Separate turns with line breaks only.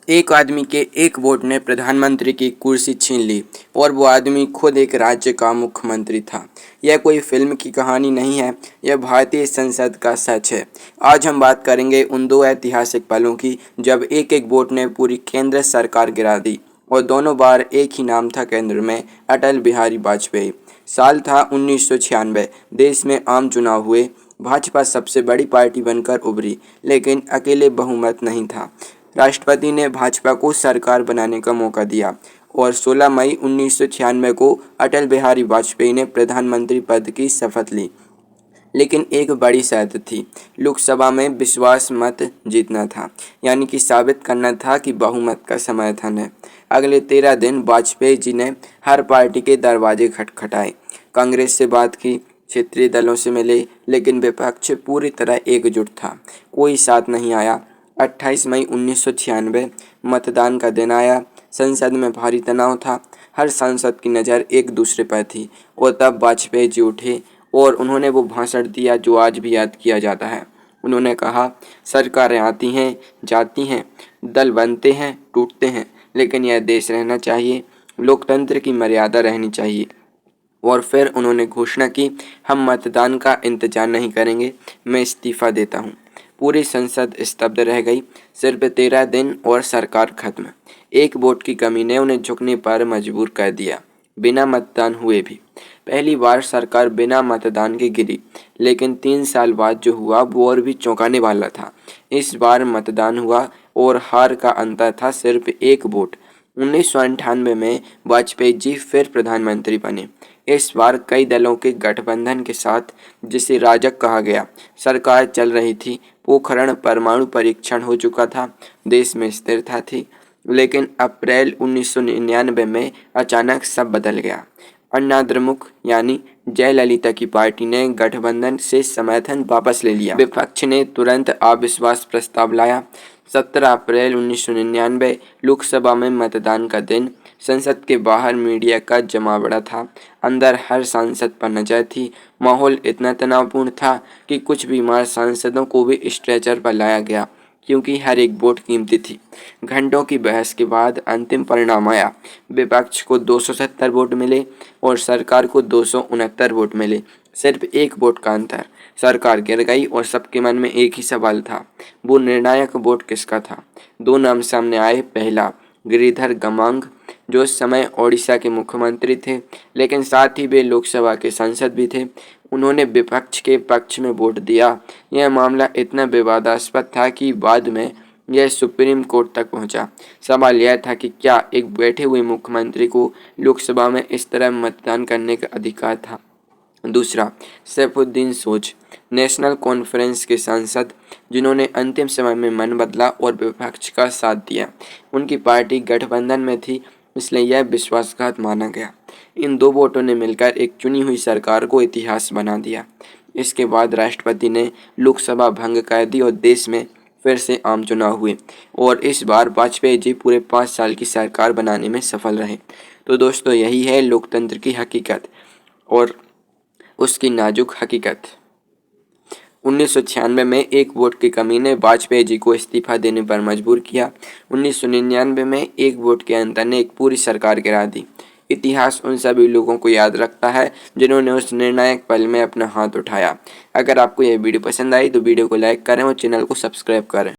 एक आदमी के एक वोट ने प्रधानमंत्री की कुर्सी छीन ली और वो आदमी खुद एक राज्य का मुख्यमंत्री था। यह कोई फिल्म की कहानी नहीं है, यह भारतीय संसद का सच है। आज हम बात करेंगे उन दो ऐतिहासिक पलों की जब एक एक वोट ने पूरी केंद्र सरकार गिरा दी और दोनों बार एक ही नाम था केंद्र में, अटल बिहारी वाजपेयी। साल था 1996। देश में आम चुनाव हुए। भाजपा सबसे बड़ी पार्टी बनकर उभरी, लेकिन अकेले बहुमत नहीं था। राष्ट्रपति ने भाजपा को सरकार बनाने का मौका दिया और 16 मई 1996 को अटल बिहारी वाजपेयी ने प्रधानमंत्री पद की शपथ ली। लेकिन एक बड़ी शर्त थी, लोकसभा में विश्वास मत जीतना था, यानी कि साबित करना था कि बहुमत का समर्थन है। अगले 13 दिन वाजपेयी जी ने हर पार्टी के दरवाजे खटखटाए, कांग्रेस से बात की, क्षेत्रीय दलों से मिले, लेकिन विपक्ष पूरी तरह एकजुट था, कोई साथ नहीं आया। 28 मई 1996 मतदान का दिन आया। संसद में भारी तनाव था, हर सांसद की नज़र एक दूसरे पर थी और तब वाजपेयी जी उठे और उन्होंने वो भाषण दिया जो आज भी याद किया जाता है। उन्होंने कहा, सरकारें आती हैं, जाती हैं, दल बनते हैं, टूटते हैं, लेकिन यह देश रहना चाहिए, लोकतंत्र की मर्यादा रहनी चाहिए। और फिर उन्होंने घोषणा की, हम मतदान का इंतजार नहीं करेंगे, मैं इस्तीफा देता हूँ। पूरी संसद स्तब्ध रह गई। सिर्फ 13 दिन और सरकार खत्म। एक वोट की कमी ने उन्हें झुकने पर मजबूर कर दिया, बिना मतदान हुए भी। पहली बार सरकार बिना मतदान के गिरी, लेकिन 3 साल बाद जो हुआ वो और भी चौंकाने वाला था। इस बार मतदान हुआ और हार का अंतर था सिर्फ एक वोट। 1998 में वाजपेयी जी फिर प्रधानमंत्री बने। इस बार कई दलों के गठबंधन के साथ, जिसे राजग कहा गया, सरकार चल रही थी। पोखरण परमाणु परीक्षण हो चुका था, देश में स्थिरता थी। लेकिन अप्रैल 1999 में अचानक सब बदल गया। अन्ना द्रमुक यानी जयललिता की पार्टी ने गठबंधन से समर्थन वापस ले लिया। विपक्ष ने तुरंत अविश्वास प्रस्ताव लाया। 17 अप्रैल 1999 लोकसभा में मतदान का दिन। संसद के बाहर मीडिया का जमावड़ा था, अंदर हर सांसद पर नजर थी। माहौल इतना तनावपूर्ण था कि कुछ बीमार सांसदों को भी स्ट्रेचर पर लाया गया, क्योंकि हर एक वोट कीमती थी। घंटों की बहस के बाद अंतिम परिणाम आया। विपक्ष को 270 वोट मिले और सरकार को 269 वोट मिले, सिर्फ एक वोट का अंतर। सरकार गिर गई और सबके मन में एक ही सवाल था, वो निर्णायक वोट किसका था। 2 नाम सामने आए। पहला, गिरिधर गमांग, जो उस समय ओडिशा के मुख्यमंत्री थे, लेकिन साथ ही वे लोकसभा के सांसद भी थे। उन्होंने विपक्ष के पक्ष में वोट दिया। यह मामला इतना विवादास्पद था कि बाद में यह सुप्रीम कोर्ट तक पहुंचा। सवाल यह था कि क्या एक बैठे हुए मुख्यमंत्री को लोकसभा में इस तरह मतदान करने का अधिकार था। दूसरा, सैफुद्दीन सोज, नेशनल कॉन्फ्रेंस के सांसद, जिन्होंने अंतिम समय में मन बदला और विपक्ष का साथ दिया। उनकी पार्टी गठबंधन में थी, इसलिए यह विश्वासघात माना गया। इन 2 वोटों ने मिलकर एक चुनी हुई सरकार को इतिहास बना दिया। इसके बाद राष्ट्रपति ने लोकसभा भंग कर दी और देश में फिर से आम चुनाव हुए और इस बार वाजपेयी जी पूरे 5 साल की सरकार बनाने में सफल रहे। तो दोस्तों, यही है लोकतंत्र की हकीकत और उसकी नाजुक हकीकत। 1996 में एक वोट की कमी ने वाजपेयी जी को इस्तीफा देने पर मजबूर किया। 1999 में एक वोट के अंतर ने एक पूरी सरकार गिरा दी। इतिहास उन सभी लोगों को याद रखता है जिन्होंने उस निर्णायक पल में अपना हाथ उठाया। अगर आपको यह वीडियो पसंद आई तो वीडियो को लाइक करें और चैनल को सब्सक्राइब करें।